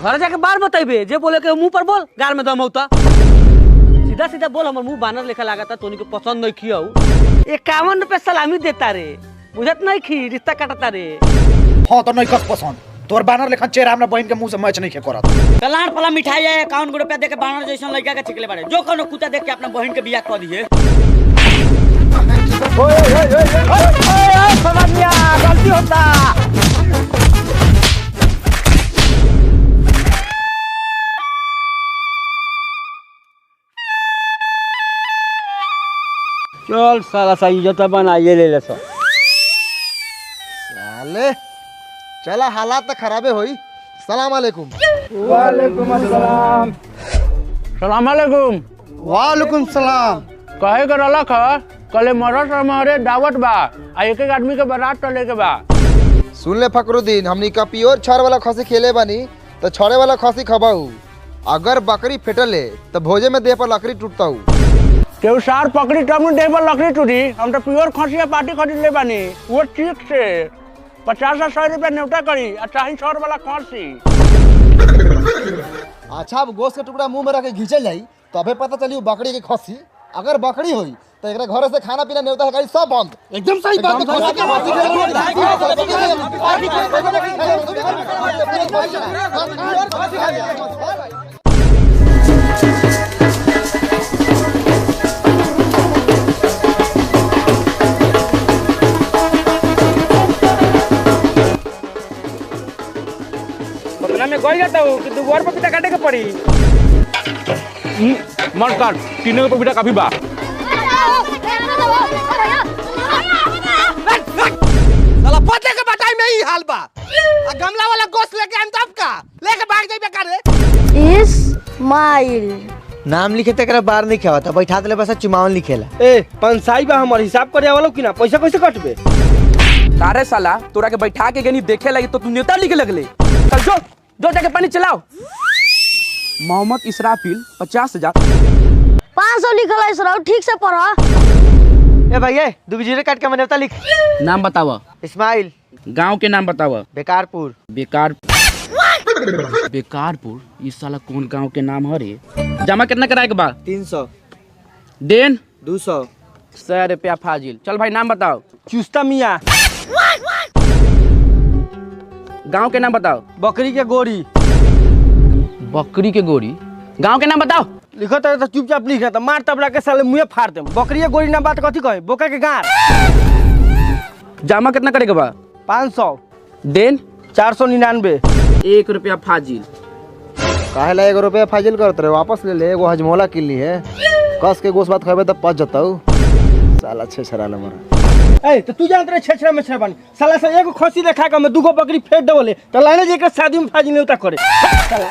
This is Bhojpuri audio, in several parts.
घर जाके बार बताइबे जे बोले के मुंह पर बोल गार में दम होता सीधा सीधा बोल हमर मुंह बानर लेखा लागता तोनी को पसंद नहीं खियाऊ 51 रुपए सलामी देता रे बुझत नहीं खी रिश्ता काटता रे हां तो नहीं कस पसंद तोर बानर लेखा चेहरा हमरा बहन के मुंह से मैच नहीं खे करत कलाड़ पला मिठाई है 51 रुपया दे के बानर जैसन लड़का के छिकले बारे जो कोनो कुत्ता देख के अपना बहन के बियाह कर दिए ओए समझिया गलती होता चल साला सही जता बनाइए ले सो साले चला हालात तो खराबे होई सलाम अलैकुम वालेकुम अस्सलाम सलाम अलैकुम वालेकुम सलाम कहे के रलख कले मरत हमारे दावत बा आ एक एक आदमी के बारात चले के बा सुन ले फकरुद्दीन हमनी का प्योर छड़ वाला खसी खेले बानी तो छड़े वाला खसी खबाऊ अगर बकरी फेटले तो भोजे में देह पर लकड़ी टूटता हूँ केहू सार पकड़ी तब न देह पर लकड़ी टूटी हम तो प्योर खसिया पार्टी खरीद ले बानी वो ठीक से 50 से 100 रुपया न्योता करी आ चाही छड़ वाला खसी अच्छा अब गोश्त के टुकड़ा मुंह में रख के घींचल जाई तो अबे पता चली बकरी के खसी अगर बकरी होई तो एकरा घर से खाना पीना नेवता है सब बंद एकदम सही बात बदला में गोई जाता हूँ कि दो और पपीता काटे के पड़ी मन काट तीनों पपीता काफी बा साला पते के बताई में ही हाल बा आ गमला वाला गोश्त लेके आन तब का लेके भाग जाई बेकार रे इस्माइल नाम लिखे तक बार नहीं खेवा था बैठा दले बस चुमावन लिखेला ए पंसाई बा हमर हिसाब करे वाला कि ना पैसा कैसे कटबे तारे साला तोरा के बैठा के गनी देखे लगी तो तू नेता लिखे लगले चल जो जो जाके पानी चलाओ मोहम्मद इसराफिल 50,000 500 लिखल है सर ठीक से पढ़ा ए भैया दो जीरो काट के मनेवता लिख नाम बतावा इस्माइल गांव के नाम बतावा बेकारपुर बेकारपुर इस साला कौन गांव के नाम है रे जमा कितना कराए के बा 300 देन 200 100 रुपया फाजिल चल भाई नाम बताओ चुस्ता मियां गांव के नाम बताओ बकरी के गोरी बकरी के गोरी गांव के नाम बताओ लिखो तो चुपचाप लिखे तो मार तबला के साले मुंह फाड़ दे बकरी के गोरी ना बात कथी कहे बोका के गार जमा कितना करे के बा 500 देन 499 1 रुपया फाजिल काहे ला 1 रुपया फाजिल करत रहे वापस ले ले एगो हजमोला किन ली है कस के गोश्त भात खाबे तो पच जताऊ साला छेछरा नंबर ए तो तू जानत रे छेछरा मेछरा बानी साला से एगो खसी देखा के मैं दूगो बकरी फेट देवले तो लाने जे के शादी में फाजी नेवता करे साला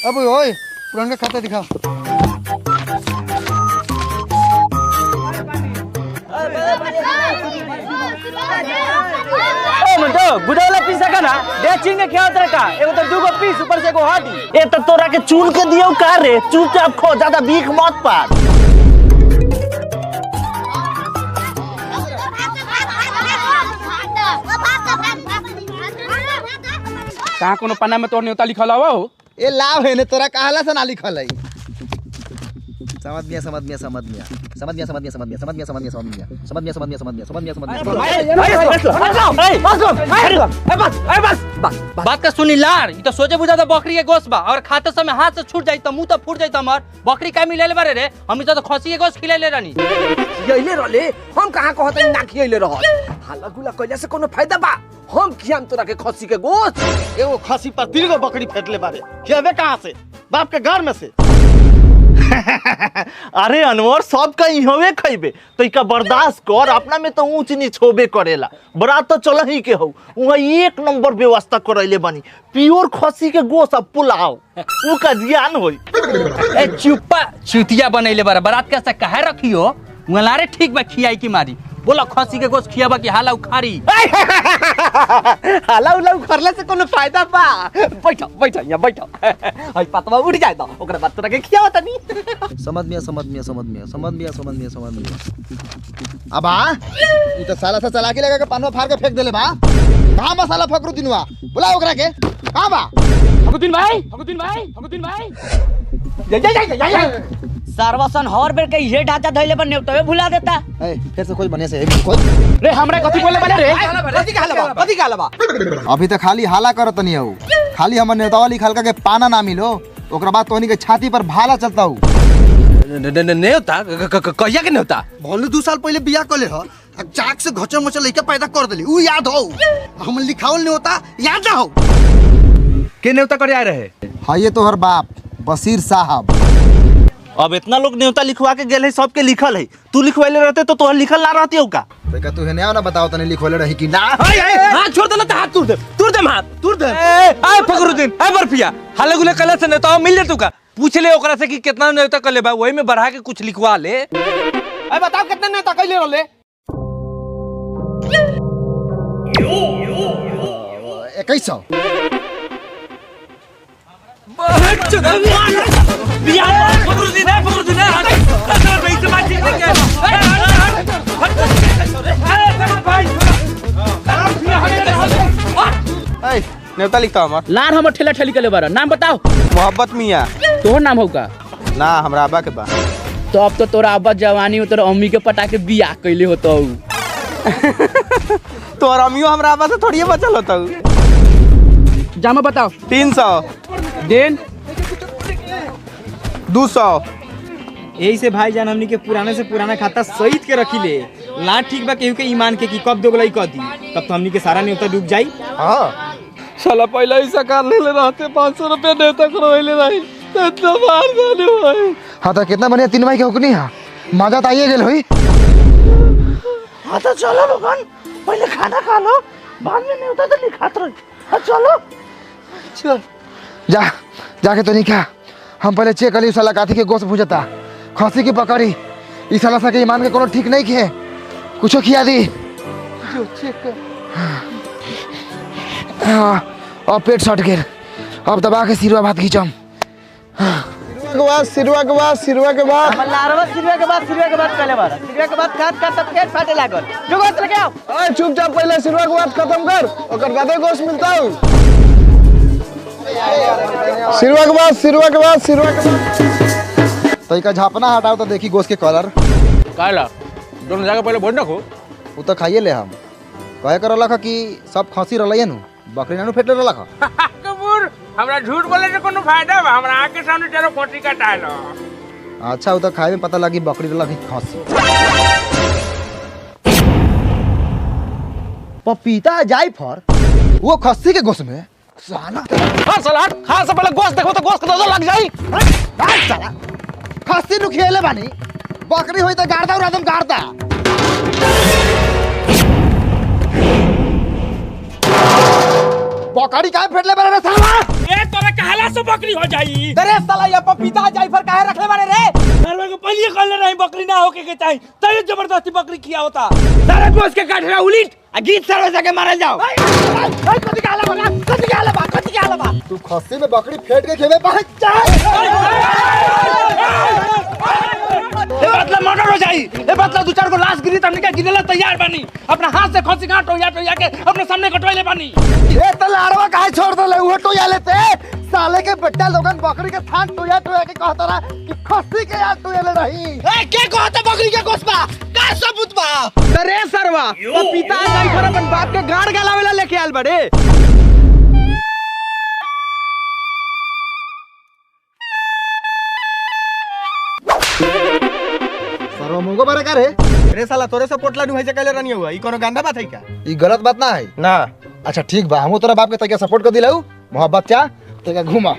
अब ओए पुराना खाता दिखा ओ मंटो गुडौला पीसा का ना दे चिंग के खेत रे का एगो तो दूगो पीस ऊपर से एगो हाडी ए तो तोरा के चून के दियो का रे चुपचाप खो ज्यादा भीख मत पार कहाँ कोनो पन्ना में तोर नेता लिखल हवा हो ए लाभ है ने तोरा कहला से ना लिखल है समझ मिया समझ मिया समझ मिया समझ मिया समझ मिया समझ मिया समझ मिया समझ मिया समझ मिया समझ मिया समझ मिया समझ मिया समझ मिया समझ मिया बात का सुनी लार ई तो सोचे बुझा था बकरी के गोश्त बा और खाते समय हाथ से छूट जाई तो मुंह तो फूट जाई हमर बकरी का मिले ले बारे रे हम तो खसी के गोश्त खिले ले रानी यइले रहले हम कहां कहत ना खियले रहल हाला गुला कइला से कोनो फायदा बा हम खियाम तोरा के खसी के गोश्त एगो खसी पर 3 गो बकरी फेटले बारे खेबे कहां से बाप के घर में से अरे अनवर सबका इहवे खइबे तो इका बर्दाश्त कर अपना में तो ऊंच नीच होबे करेला बरात तो चल ही के हो वहाँ 1 नंबर व्यवस्था करैले बनी प्योर खसी के गोश्त अब पुलाव ऊ का ज्ञान होई ए चुप्पा चुतिया बनैले बारा बारात के से काहे रखियो मुलारे ठीक बा खियाई की मारी बोला खसी के गोश्त खियाबा की हाला उखारी हाला उला उखरला से कोनो फायदा बा बैठो बैठो यहां बैठो हई पतवा उड़ जाए तो ओकरा बाद तोरा के खियावा तनी समझ मिया समझ मिया समझ मिया समझ मिया समझ मिया समझ मिया अब आ ई तो साला सा चला के लगा के पानवा फाड़ के फेंक देले बा कहां बा साला फकरुद्दीनवा बुला ओकरा के कहां बा फगुद्दीन भाई फगुद्दीन भाई फगुद्दीन भाई सर्वसन हर बेर के ये ढांचा धइले पर नेवतवे भुला देता। फिर से कोई बनिया से कोई रे हमरा कथी बोले बने रे कथी कहला बा अभी तक खाली हाला करत नहीं हूँ, खाली हमर नेतावा लिखल का के पाना ना मिलो, ओकरा बाद तोनी के छाती पर भाला चलता हूँ। नेवता कहिया के नेवता भोलू 2 साल पहले बियाह कर ले हो, चाक से घचर मचर लइका पैदा कर देली, उ याद हो। हम लिखावल नहीं होता याद ना हो। के नेवता करे आए रहे? हाँ ये तोहर बाप बशीर साहब। अब इतना लोग न्योता लिखवा के गेल है, सबके लिखल है। तू लिखवाइले रहते तो तोहर लिखल ना रहती हो का? तू तू हेने ना बताओ तने लिखवाले रही कि ना। हाथ छोड़ दे ना, हाथ तोड़ दे हाथ तोड़ दे। आए फखरुद्दीन आए बर्फिया हाले गुले कले से नेता मिल ले तू का पूछ ले ओकरा से कि कितना नेता कर ले बा, वही में बढ़ा के कुछ लिखवा ले। ए बताओ कितना नेता कैले रहले? 2100 नेवता लिखता हमार लार हमर ठेला ठेली के बारा नाम बताओ। मोहब्बत मियां। तोहर नाम होगा ना हमरा अब्बा के बा। तो अब तो तोरा अब्बा जवानी में तोरा अम्मी के पटा के बियाह कैले होतो। तोर अमियो हमरा अब्बा से थोड़ी बचल होता। जामा बताओ। 300 देन 200। यही से भाईजान हमनी के पुराने से पुराना खाता सहित के रखी ले। ला ठीक बा केहू के ईमान के कि कब दोगलाई कह दी, तब तो हमनी के सारा न्योता डूब जाई। साला पहले ही सकार ले रहते 500 रुपया नेवता करवाइले रही इतना मार देले भाई। हाँ तो कितना बढ़िया 3 भाई के हुकनी है, मजा तो आइए गेल होई। हाँ तो चलो लोगन, पहले खाना खा लो, बाद में न्योता तो लिखात रही। हाँ चलो चल जा जाके तो नहीं खा, हम पहले चेक करी साला काथी के गोश्त भुजता, खसी की बकरी, इस साला सा के ईमान के कोनो ठीक नहीं खे, कुछो खिया दी। जो चेक कर। अब पेट सट गेल, अब दबा के सिरवा भात खींचम। सिरवा के बाद लारवा सिरवा के बाद पहले बार सिरवा के बाद खाद का तब पेट फाटे लागल। जो गोश्त लेके आओ। ओए चुपचाप पहले सिरवा के बाद खत्म कर, ओकर बादे गोश्त मिलता हूं। सिरवा के बाद तो इका झापना हटाओ तो देखी गोश्त के कलर। काला दोनों जाके पहले भोज ना खो। वो तो खाइए ले हम कहे कर रहा कि सब खसी रही नु, बकरी नानू फेटले रहा। कबूर हमरा झूठ बोले से कोनो फायदा बा? हमरा आके सामने तेरो खोटी कटाए लो। अच्छा वो तो खाए में पता लगी बकरी रहा कि खसी। पपीता जायफल वो खस्सी के गोश्त में साला। हां साला खा से पहले गोश्त देखो तो गोश्त का लग जाई। साला खस्सी नु खेले बानी, बकरी होई तो गाड़दा और आदम गाड़दा। बकरी काहे फेटले बारे रे साला? ए तोरे कहला से बकरी हो जाई। अरे साला ये पपीता जायफल काहे रखले बारे रे? साले को पहले कहले नहीं बकरी ना होके के चाहिए, तय जबरदस्ती बकरी खिया होता। सारे गोश्त के काट रहा उलिट आ गीत सरवे जाके मारल जाओ। कथि कहला बा? तू खस्सी में बकरी फेट के खेबे पहुंच जा। ए बतला मर्डर हो जाई। ए बतला 2-4 को लाश गिरी त हमनी के गिनेला तैयार बानी। अपना हाथ से खसी काट टोया के अपने सामने कटवाइले बानी। ए त लाड़वा काहे छोड़ देले? उहो टोया लेते साले के बेटा लोगन बकरी के थान टोया के कहता रहा कि खस्सी के याद टोया ले रही। ए के कहता बकरी के गोश्त बा? का सबूत बा? अरे सरवा पपीता जायफल अपन बाप के गाड़ गलावेला लेके आल बड़े। सरवा मुंगो बारे का रे? अरे साला तोरे से पोटला नुहाई से कहले रहनी हुआ, ई कोनो गंदा बात है का? ई गलत बात ना है ना अच्छा ठीक बा, हमहू तोरा बाप के तके सपोर्ट कर दिलाऊ। मोहब्बत चा तके घुमा।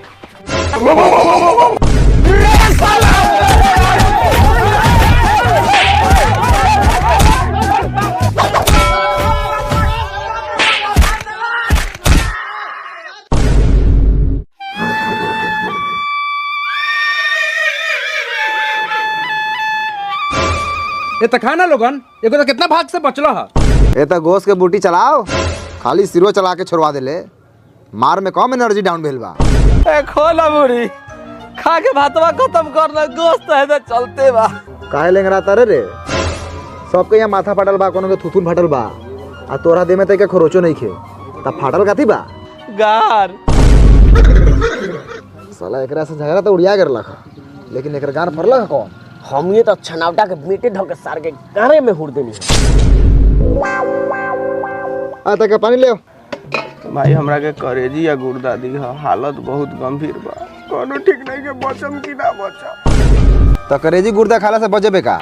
ए त खाना लोगन एगो तो कितना भाग से बचलो ह। ए त गोश्त के बूटी चलाओ, खाली सिरो चला के छोड़वा देले, मार में कम एनर्जी डाउन भेल बा। ए खोला मुड़ी खा के भातवा खत्म कर ना, गोश्त है तो चलते बा। काहे लेंगराता रे? सबके यहाँ माथा फाटल बा, कोनो के थुथुन फाटल बा, आ तोरा देह में तके खरोचो नहीं खे, त फाटल काथी बा? गार साला एकरा से झगड़ा तो उड़िया कर लखा, लेकिन एकर गान फरलक कौन? हमने तो छनावटा के बेटे ढक के सार के गारे में हुड़ देनी आ तक पानी ले आओ। भाई हमरा के करेजी या गुर्दा दी हालत बहुत गंभीर बा, कोनो ठीक नहीं के बचम की ना बचम। तो करेजी गुर्दा खाला से बचबे का?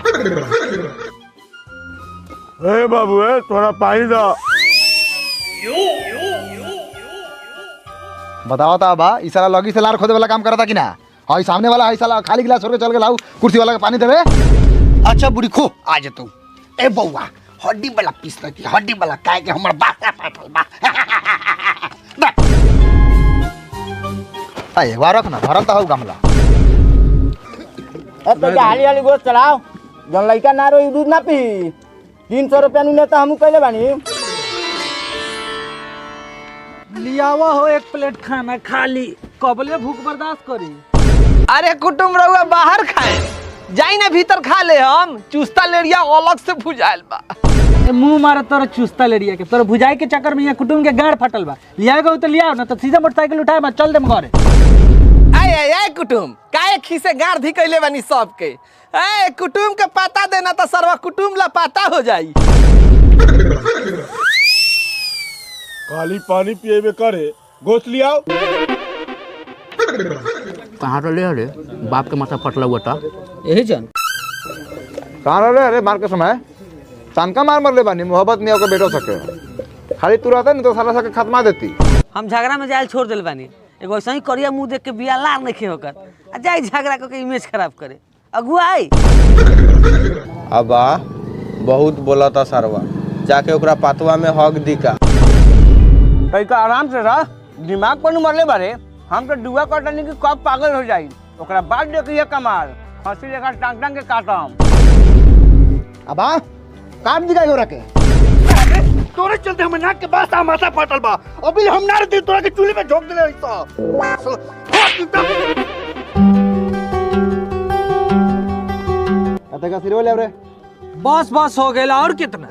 ए बाबू ए थोड़ा पानी दो। बताओ ता बा, ई साला लगी से लार खोदे वाला काम करता कि ना? हां सामने वाला हाई साला खाली गिलास छोड़ के चल के लाऊ, कुर्सी वाला के पानी देबे। अच्छा बुढ़ी खो आ जतू। ए बउआ हड्डी वाला पीस की हड्डी वाला काहे के हमर बासा फाटल बा। आ एक बार रख ना, भरल ता हो गमला। अब तो हाली हाली गोश्त चलाओ, जन लइका ना रोई दूध ना पी। 300 रुपया नु नेता हमू कइले बानी। लियावा हो एक प्लेट खाना खाली, कबले भूख बर्दाश्त करी। अरे कुटुम रहुआ बाहर खाए, जाई ना भीतर खा ले। हम चुस्ता लेरिया अलग से भुजाइल बा। मुंह मारा तोरा चुस्ता लेरिया के, तोरा भुजाई के चक्कर में यहाँ कुटुम के गाड़ फटल बा। लियाएगा तो लियाओ ना, तो सीधा मोटरसाइकिल उठाए मैं चल देम घरे। आए कुटुम काहे खीसे गाड़ धी कइले बानी सबके। ए कुटुम के पता देना तो सरवा कुटुम ला पता हो जाई। खाली पानी पिएबे करे, गोश्त लियाओ। कहाँ रहे अरे बाप के माथा फटला हुआ था यही जन कहां रहे? अरे मार के समय तनका मार मर ले बानी, मोहब्बत में ओके बेटो सके। खाली तू रहता नहीं तो साला सके खत्मा देती। हम झगड़ा में जायल छोड़ दिल बानी। एगो ऐसा ही करिया मुंह देख के बिया लार नहीं खे होकर आ जाई झगड़ा करके इमेज खराब करे। अगुआ आई अबा बहुत बोला था सरवा, जाके ओकरा पातवा में हक दी का। तइका आराम से रह, दिमाग पर मरले बारे। हम तो दुआ कटनी की कब पागल हो जाई, ओकरा बाद देखिए कमाल हंसी लेखा टांग टांग के काटम। अबा काट दी का रखे तोरे चलते हम नाक के बासा माथा फाटल बा। अभी हम ना रहते तोरा के चूल्हे में झोंक देले ऐसा। अते का सिरवा ले रे। बस बस हो गया और कितना?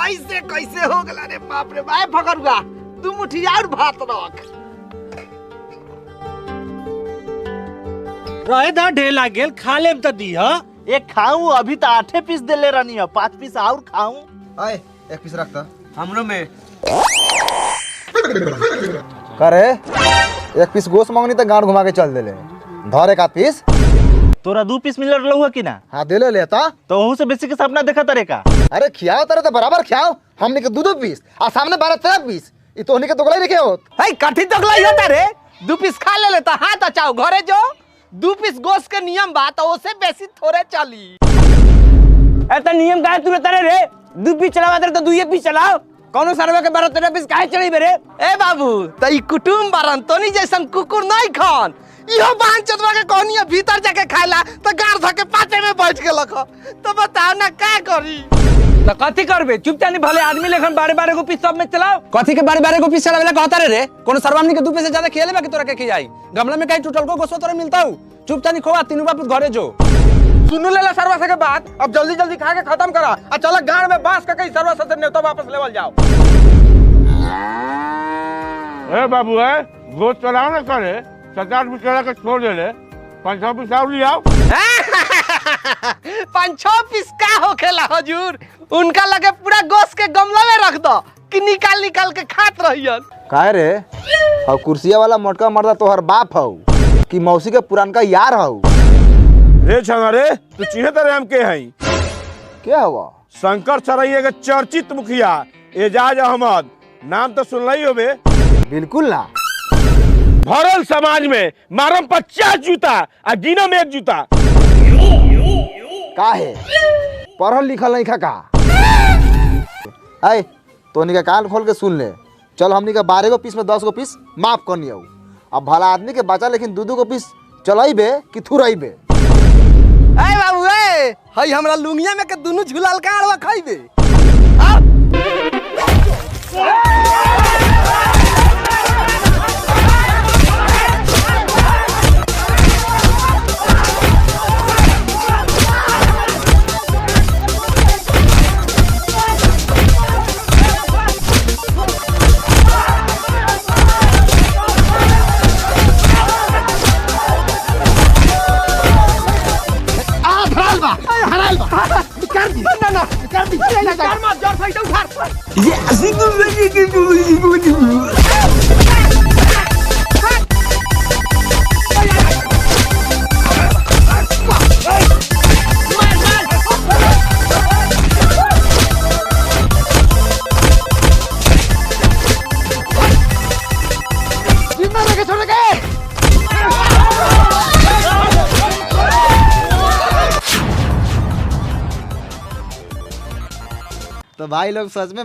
ऐसे कैसे हो गला रे बाप रे भाई फकरुआ, तू मुठी और भात रख। रहे दा ढेला गेल खा लेम त दी। हां एक खाऊं, अभी तो 8 पीस देले रहनी है, 5 पीस और खाऊं। आए एक पीस रखता हमरो में करे। एक पीस गोश्त मांगनी तो गांड घुमा के चल देले। धर एक आध पीस। तोरा 2 पीस मिल रहा कि ना? हाँ दे ले लेता तो वहू से बेसी के सपना देखा तारे का। अरे खियाओ तारे तो बराबर खियाओ। हमने के 2 पीस और सामने 12-13 पीस। ई तो के दोगला ही रखे होत। है कठी तकला होता रे। 2 पीस खा ले लेता हाथ अचाओ घरे जो। 2 पीस गोश्त के नियम बा तो ओसे बेसी थोड़े चली। ऐसा नियम काहे तू तारे रे? 2 पीस चलावा तो 2 पीस चलाओ। कौनो सरवा के 12-13 पीस काहे चढ़ी बे रे? ए बाबू त ई कुटुम बारन तोनी जैसन कुकुर नहीं खान। इहो बांध चतवा के कहनी भीतर जाके खाइला तो गार धके पाटे में बैठ के लख। तो बताओ ना का करी? तो कथी करबे? चुपचाप भले आदमी लेखन बारे को पीस सब में चलाओ। कथी के बारे को पीस चलावेला कहता रे? कोनो सरवामनी के 2 पीस से ज्यादा खेले बा कि तोरा के खियाई? गमला में कहीं टूटल को गोसो तोरा मिलता हूं। चुपचाप खोआ तीनों बाप घरे जो। सुन लेला सरवा से के बात, अब जल्दी जल्दी खा के खत्म करा और चला गांड में बांस का कहीं सरवा से नेता वापस लेवल जाओ। ए बाबू ए गोश्त चलाओ ना करे, 7-8 पीस चला के छोड़ दे ले। 5-6 पीस और लियाओ। 5-6 पीस का होखेला हुजूर? उनका लगे पूरा गोश्त के गमला में रख दो कि निकाल निकाल के खात रहियन। काहे रे? और कुर्सिया वाला मोटका मर्दा तोहर बाप हौ कि मौसी के पुरानका यार हौ? रे छना रे, तू चिन्हे तारे हम के हई? क्या हुआ? शंकर सराइया के चर्चित मुखिया एजाज अहमद, नाम तो सुनला ही होबे। बिल्कुल ना। भरल समाज में मारम 50 जूता आ गिनम 1 जूता। काहे? पढ़ल लिखल नहीं खा का? आए तोनी का कान खोल के सुन ले। चल हमनी का 12 गो पीस में 10 गो पीस माफ करनी हो। अब भला आदमी के बचा लेकिन 2-2 गो पीस चलाइबे कि थुराइबे? ए बाबू ए, हई हमरा लुंगिया में के दुनु झुलाल काड़वा खाइबे। डर मत जोर से उठार तो भाई लोग सच में